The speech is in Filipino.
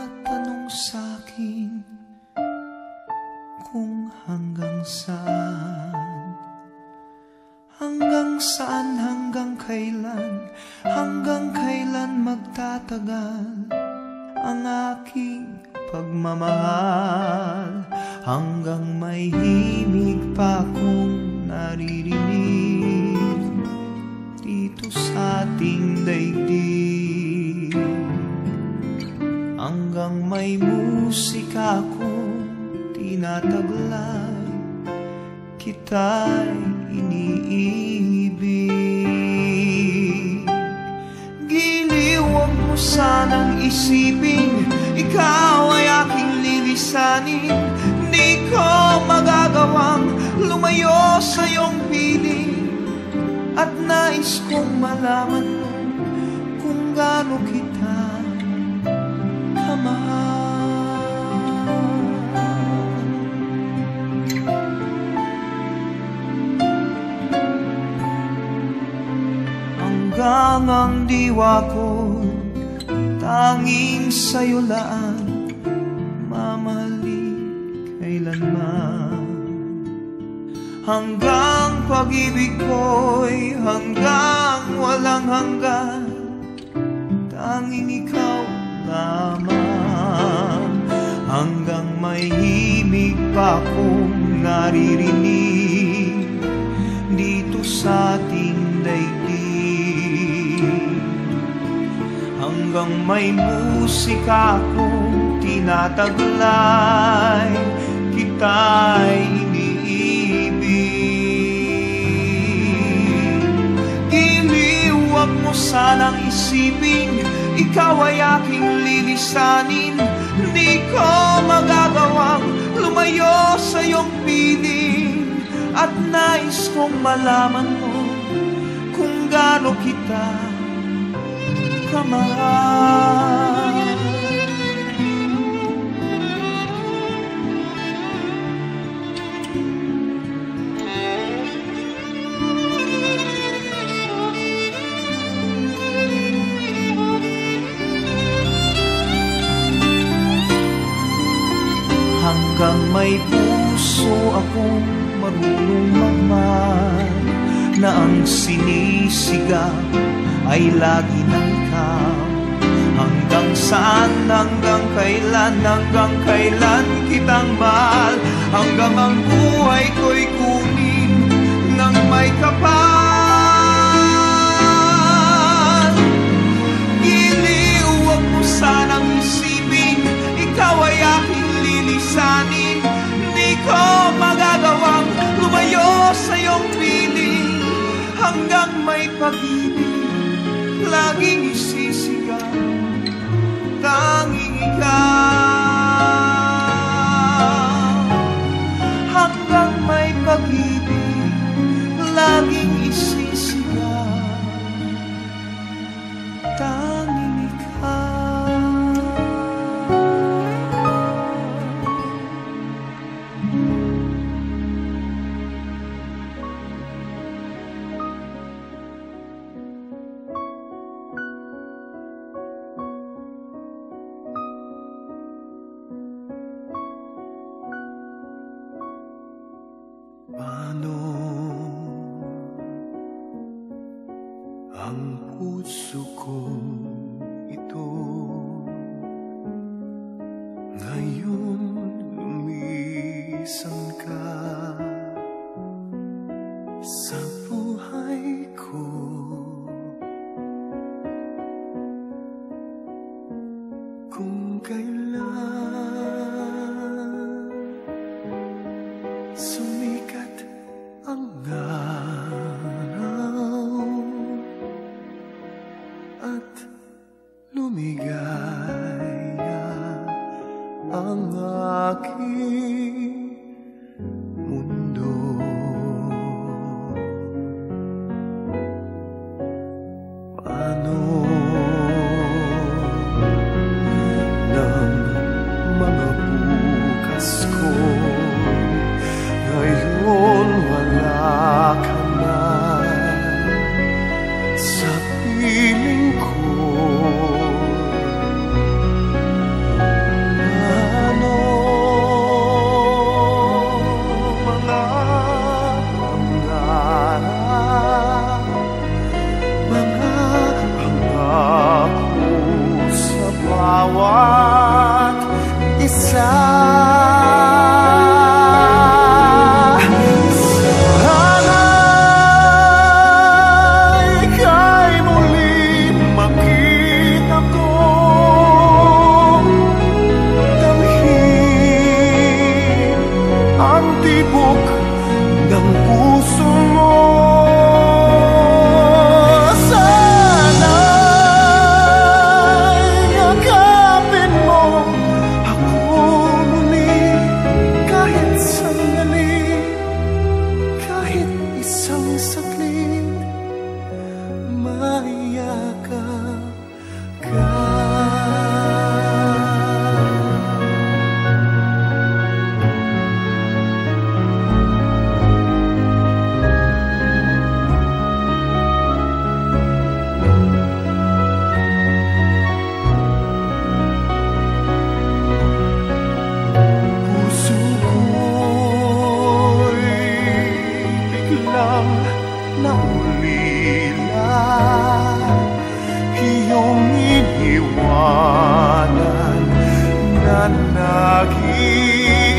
nagtatanong sa'kin kung hanggang saan, hanggang kailan magtatagal ang aking pagmamahal, hanggang may himig pa akong naririnig dito sa ating daigdig, hanggang may musika akong tinataglay, kita'y iniibig. Giliw, huwag mo sanang isipin ikaw ay aking lilisanin. Di ko magagawang lumayo sa iyong piling, at nais kong malaman mo kung gaano kita kamahal. Hanggang ang diwa ko tanging sa'yo laan, mamahalin kailanman. Hanggang pag-ibig ko'y hanggang walang hanggan, tanging ikaw lamang. Hanggang may himig pa akong naririnig dito sa ating daigdig, hanggang may musika akong tinataglay, kita'y iniibig. Giliw, huwag mo sanang isipin ikaw ay aking lilisanin. Di ko magagawang lumayo sa iyong piling, at nais kong malaman mo kung gaano kita kamahal. Hanggang may puso akong marunong magmahal, na ang sinisigaw ay lagi ng ikaw. Hanggang saan, hanggang kailan kitang mahal, hanggang ang buhay ko'y kunin ng may kapal. Giliw, huwag mo sanang isipin ikaw ay aking lilisanin. Di ko magagawang lumayo sa iyong piling, hanggang may pag-ibig laging isisigaw, tanging ikaw. Hanggang may pag-ibig laging isisigaw, tanging ikaw. Paano ang puso ko ito ngayon lumisan ka sa buhay ko? Kung kailan sumikat ang araw at lumigaya ang aking mundo, paano ng mga bukas ko ngayon wala ka na sa piling ko? nag-iisa.